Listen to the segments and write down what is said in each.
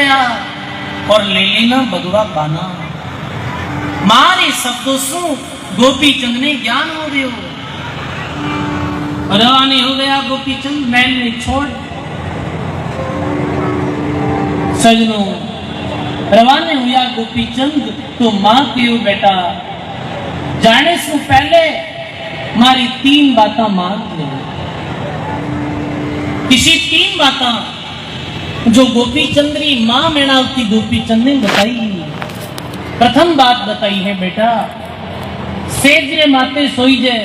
गया और ले लेना बगवा पाना। मारे शब्दों सु गोपी चंद ने ज्ञान हो रहे हो, रवानी हो गया गोपी चंद महल में छोड़। सजनों रवाने हुआ गोपी चंद तो मां कहो बेटा जाने से पहले मारी 3 बातें मांग ले। किसी 3 बातें जो गोपी चंद्री मां मेणावती गोपी चंद ने बताई। प्रथम बात बताई है बेटा सेजरे माते सोई जे।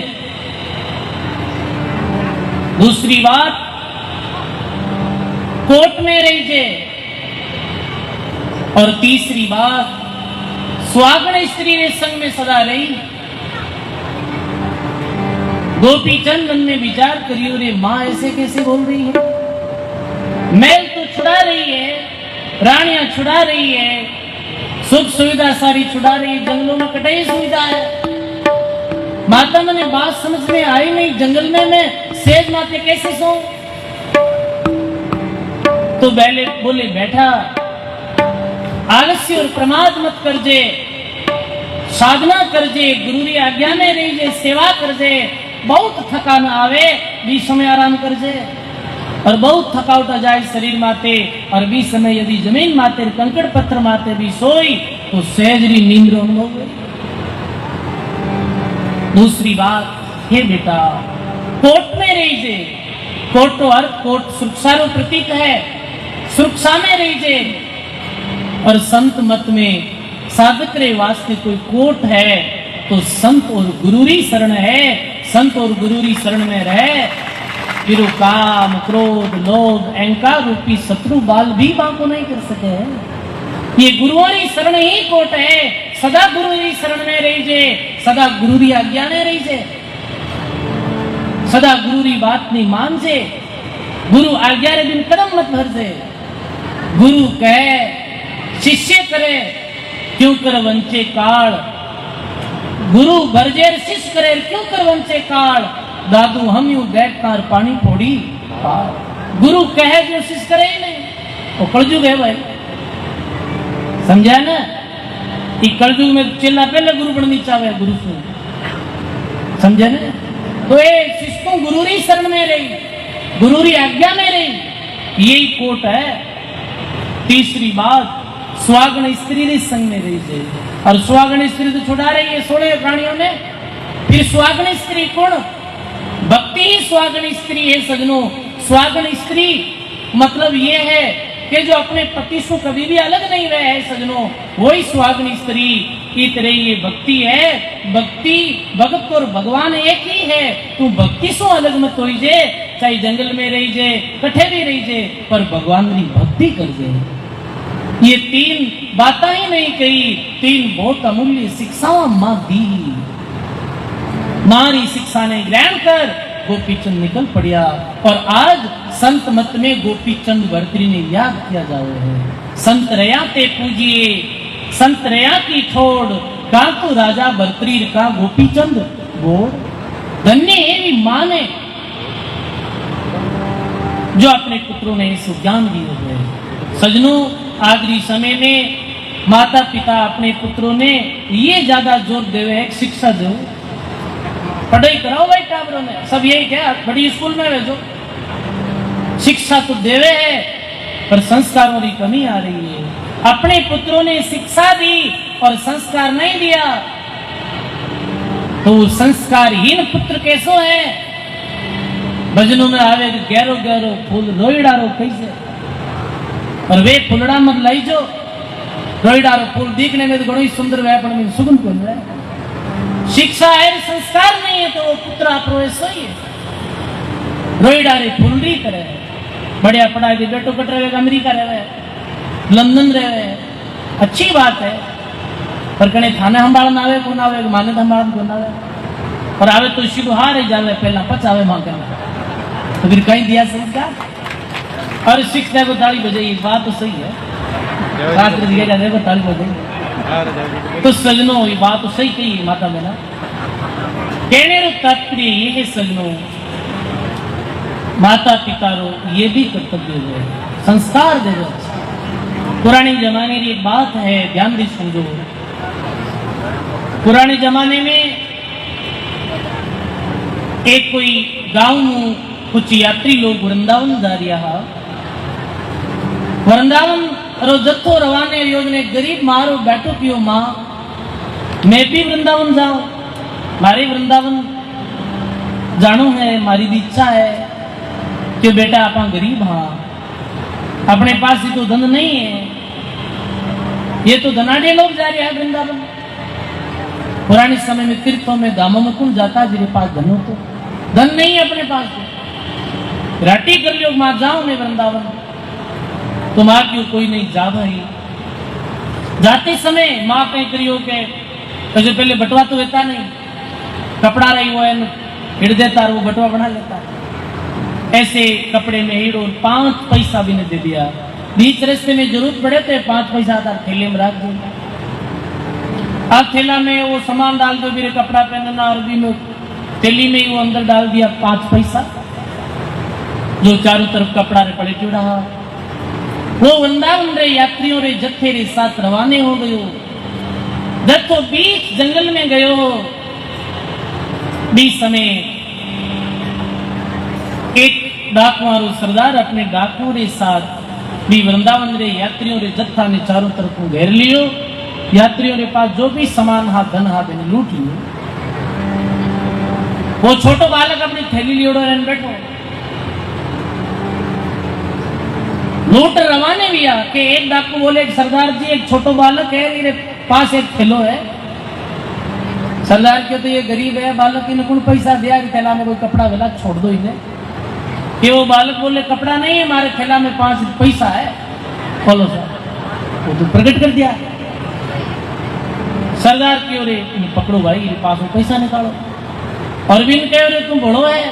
दूसरी बात कोट में रही जे। और तीसरी बात सुहागण स्त्री ने संग में सदा रही। गोपी चंद मन में विचार करियो रे मां ऐसे कैसे बोल रही है। महल तो छुड़ा रही है, रानियां छुड़ा रही है, सुख सुविधा सारी छुड़ा रही है, जंगलों में कटाई सुविधा है। माता मैंने बात समझ में आई नहीं, जंगल में मैं सेज माते कैसे सो। तो पहले बोले बेटा आलस्य और प्रमाद मत कर जे, साधना कर जे, गुरु की आज्ञा में रही जे, सेवा कर जे। बहुत थकान आवे भी समय आराम कर जे, और बहुत थकावट आ जाए शरीर माते और भी समय यदि जमीन माते कंकड़ पत्थर माते भी सोई तो सहजरी नींद अनुभव हुई। दूसरी बात हे बेटा कोट में रही जे। कोट तो अर्थ कोट सुरक्षा रो प्रतीक है, सुरक्षा में रही जे। और संत मत में साधक रे वास्ते कोई कोट है तो संत और गुरुरी शरण है। संत और गुरुरी शरण में रहे फिर काम क्रोध लोभ अहंकार रूपी शत्रु बाल भी बाको नहीं कर सके हैं। ये गुरुवारी शरण ही कोट है। सदा गुरुरी शरण में रही जे, सदा गुरुरी आज्ञा में रही जे, सदा गुरुरी बात नहीं मान जे। गुरु आज्ञा रे बिन कदम मत भर जे। गुरु कहे शिष्य करे क्यों कर वंचे काल। गुरु भरजेर शिष्य करे क्यों कर वंचे काल। दादू हम यूं बैठ कार पानी फोड़ी। गुरु कहे जो शिष्य करे ही नहीं, वो कलयुग है भाई, समझा ना। कि कलयुग में चेला पहले गुरु बननी चाहे गुरु से, समझे ना। तो ये शिष्य को गुरुरी शरण में रही, गुरुरी आज्ञा में रही, यही कोट है। तीसरी बात सुहागण स्त्री ने संग में रही है, और सुहागण स्त्री तो छुड़ा रही है 16 प्राणियों ने। फिर सुहागण स्त्री कौन? भक्ति ही सुहागण स्त्री है सजनों। सुहागण स्त्री मतलब ये है कि जो अपने पति से कभी भी अलग नहीं रहे है सजनों, वही सुहागण स्त्री की तरह ये भक्ति है। भक्ति भगत और भगवान एक ही है। तू भक्ति से अलग मत हो जे, चाहे जंगल में रही जे कठे भी रही जे, पर भगवान की भक्ति कर जे। ये 3 बातें ही नहीं कही, 3 बहुत अमूल्य शिक्षा मां दी। मारी शिक्षा ने ग्रहण कर गोपीचंद निकल पड़िया। और आज संत मत में गोपीचंद भर्तृ ने याद किया जावे है। संत रया ते पूजिए संत रया की ठोड़, का तो राजा भर्तृ का गोपीचंद बोल। धन्य एवी मां ने जो अपने पुत्रों ने इस ज्ञान दिए हुए। सजनों आखिरी समय में माता पिता अपने पुत्रों ने ये ज्यादा जोर देवे है शिक्षा दो, पढ़ाई कराओ भाई टाबरों में, सब यही क्या बड़ी स्कूल में भेजो। शिक्षा तो देवे है पर संस्कारों की कमी आ रही है। अपने पुत्रों ने शिक्षा दी और संस्कार नहीं दिया तो संस्कारहीन पुत्र कैसो है। भजनों में आवे गहरो गहरो फूल रोईडारो कैसे, और वे फुलड़ा मत लाई जो रोईडारो फूल दिखने में तो बड़ी सुंदर व्यापन में सुगंध बन रहा है। शिक्षा है संस्कार नहीं है तो वो पुत्र अप्रोस ही है। रोईडारे फुलड़ी करे बढ़िया पढ़ाई दे बेटो कट रहे अमेरिका रहे लंदन रहे, अच्छी बात है, पर कने थाने संभालन आवे कौन आवे, माने संभालन कौन आवे, और आवे तो सीधो हार ही जावे पहला पचावे मां करना, तो फिर कहीं दिया संस्कार। और शिक्षा को ताली बजाई, बात तो सही है, रात्र दिया जाने को ताली बजाई। तो सजनों ये बात तो सही कही माता में ना, कहने रो तात्पर्य ये है सजनों, माता पिता रो ये भी कर्तव्य है, संस्कार दे दो। पुराने जमाने की एक बात है, ध्यान दी समझो। पुराने जमाने में एक कोई गांव में कुछ यात्री लोग वृंदावन जा रहा। वृंदावन रो जत्थो रवाने योजने गरीब मारो बैठो पियो माँ मैं भी वृंदावन जाऊं, मारे वृंदावन जानो है, मारी भी इच्छा है कि बेटा आप गरीब हाँ, अपने पास ही तो धन नहीं है, ये तो धनाढ़े लोग जा रहे हैं वृंदावन। पुराने समय में तीर्थों में धामों में कौन जाता जिसके पास धन हो, तो धन नहीं है अपने पास, तो राटी कर लियो मां जाओ मैं वृंदावन, तो मां क्यों कोई नहीं जा भाई। जाते समय मां कहीं करियो के तो पहले बटवा तो लेता नहीं, कपड़ा रही वो हिड़ देता वो बटवा बना लेता, ऐसे कपड़े में हीरो 5 पैसा भी नहीं दे दिया। बीच रास्ते में जरूरत पड़े तो 5 पैसा आता थैले में रख दो, अब थैला में वो सामान डाल दो, मेरे कपड़ा पहनना, और भी में थैली में वो अंदर डाल दिया 5 पैसा, जो चारों तरफ कपड़ा रे पड़े क्यों रहा। वो वृंदावन रे यात्रियों रे जत्थे रे साथ रवाने हो गयो। जब तो बीच जंगल में गयो, बीच समय एक डाकुआरो सरदार अपने डाकुओं रे साथ भी वृंदावन रे यात्रियों रे जत्था ने चारों तरफ को घेर लियो। यात्रियों के पास जो भी सामान हाथ धन हाथ ने लूट लियो। वो छोटो बालक अपनी थैली लियोड़ो रहने बैठो, लूट रवाने भी आ कि एक डाकू बोले सरदार जी एक छोटो बालक है, मेरे पास एक थैलो है। सरदार के तो ये गरीब है बालक, इन्हें कौन पैसा दिया, थैला में कोई कपड़ा वेला छोड़ दो इन्हें। कि वो बालक बोले कपड़ा नहीं है हमारे थैला में, 5 पैसा है, बोलो सर। वो तो प्रकट कर दिया। सरदार की ओरे पकड़ो भाई, ये पास में पैसा निकालो। और भी कह रहे तुम बड़ो है,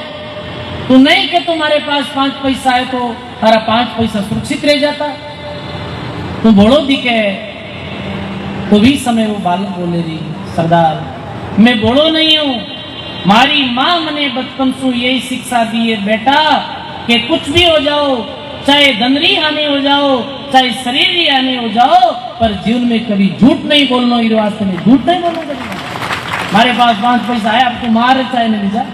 तू नहीं कि तुम्हारे पास 5 पैसा है तो तारा 5 पैसा सुरक्षित रह जाता, तू बड़ो दिखे। तो भी समय वो बालक बोले रही सरदार मैं बड़ो नहीं हूं, मारी माँ मने बचपन से यही शिक्षा दी है बेटा कि कुछ भी हो जाओ, चाहे धनरी हानि हो जाओ, चाहे शरीर ही हानि हो जाओ, पर जीवन में कभी झूठ नहीं बोलना। इस वास्ते में झूठ नहीं बोलना कभी। हमारे पास 5 पैसा है, आपको मार चाहे नहीं जा।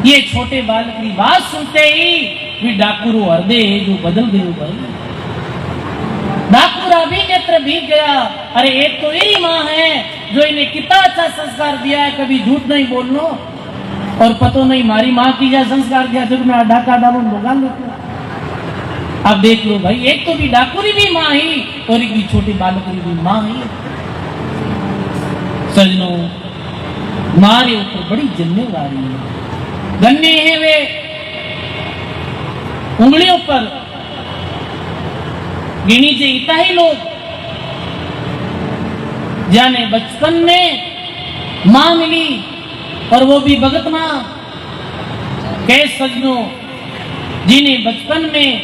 ये छोटे बालक की बात सुनते ही भी डाकुरो हृदय जो बदल गयो भाई। डाकुरा भी नेत्र भीग गया। अरे एक तो यही माँ है जो इन्हें कितना अच्छा संस्कार दिया है, कभी झूठ नहीं बोलना, और पतो नहीं मारी माँ की जा संस्कार दिया जब मैं डाका डालो लोगा लो। अब देख लो भाई, एक तो भी डाकुरी भी माँ ही और एक भी छोटी बालकरी भी माँ ही। सजनों, मारे ऊपर बड़ी जिम्मेदारी है। गन्ने हैं वे उंगलियों पर गिनी जे इतना ही लोग जाने बचपन में मां मिली, और वो भी भगत मां। कैसे सजनों, जिन्हें बचपन में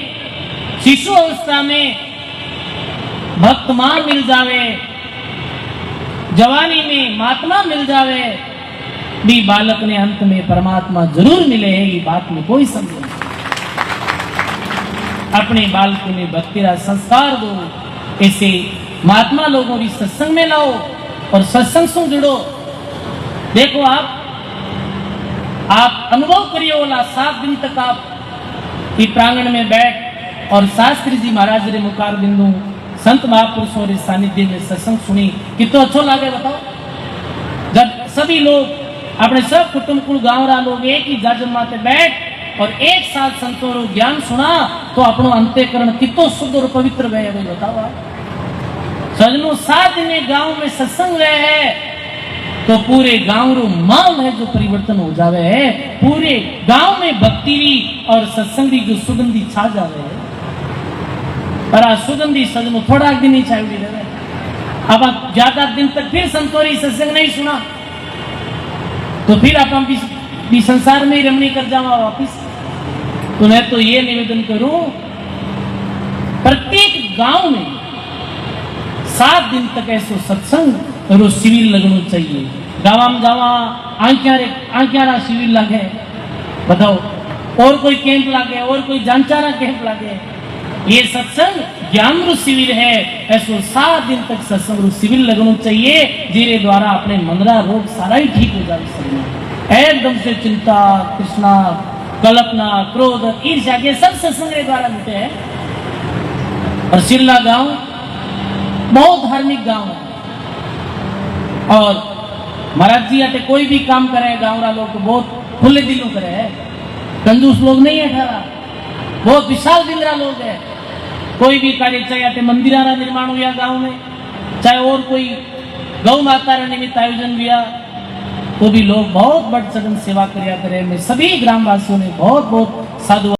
शिशु अवस्था में भक्त मां मिल जावे, जवानी में महात्मा मिल जावे, भी बालक ने अंत में परमात्मा जरूर मिले है, ये बात में कोई संदेह नहीं। अपने बालकों ने भक्ति का संस्कार दो, ऐसे महात्मा लोगों की सत्संग में लाओ और सत्संग से जुड़ो। देखो आप अनुभव करिए वाला 7 दिन तक आप ये प्रांगण में बैठ और शास्त्री जी महाराज रे मुखार बिंदु संत महापुरुषों रे सानिध्य में सत्संग सुनी, कितना अच्छा लगे बताओ। जब सभी लोग अपने सब कुटुंब कुल गांव रा लोग एक ही जाजन माते बैठ और एक साथ संतों रो ज्ञान सुना, तो अपनो अंतःकरण कितो शुद्ध और पवित्र गए भाई बताओ आप। सजनों 7 दिन गांव में सत्संग रहे है तो पूरे गांव रो माहौल है जो परिवर्तन हो जावे है, पूरे गांव में भक्ति और सत्संग की जो सुगंधी छा जावे है। पर आ सुगंधी सजनों थोड़ा दिन ही छाई रहे। अब आप ज्यादा दिन तक फिर संतोरी सत्संग नहीं सुना तो फिर आप भी संसार में ही रमणी कर जावा वापिस। तो मैं तो ये निवेदन करूं, प्रत्येक गांव में 7 दिन तक ऐसा सत्संग और शिविर लगना चाहिए। गाँव में जावा आंक्यारा शिविर लगे बताओ, और कोई कैंप लगे और कोई जानचारा कैंप लगे। ये सत्संग ज्ञान शिविर है ऐसो 7 दिन तक सत्संग शिविर लगना चाहिए जीरे द्वारा अपने मंदरा रोग सारा ही ठीक हो जाए। एकदम से चिंता, तृष्णा, कल्पना, क्रोध, ईर्ष्या के सब सत्संग के द्वारा मिटे हैं। और सिरला गांव बहुत धार्मिक गांव है और महाराज जी आते कोई भी काम करे गांव रा लोग तो बहुत खुले दिलों करे है, कंजूस लोग नहीं है ठहरा, बहुत विशाल दिल रा लोग है। कोई भी कार्य चाहे मंदिर निर्माण हुआ गांव में, चाहे और कोई गौ माता निमित्त आयोजन हुआ तो भी लोग बहुत बढ़ चढ़ सेवा कर्या करे। में सभी ग्रामवासियों ने बहुत बहुत साधु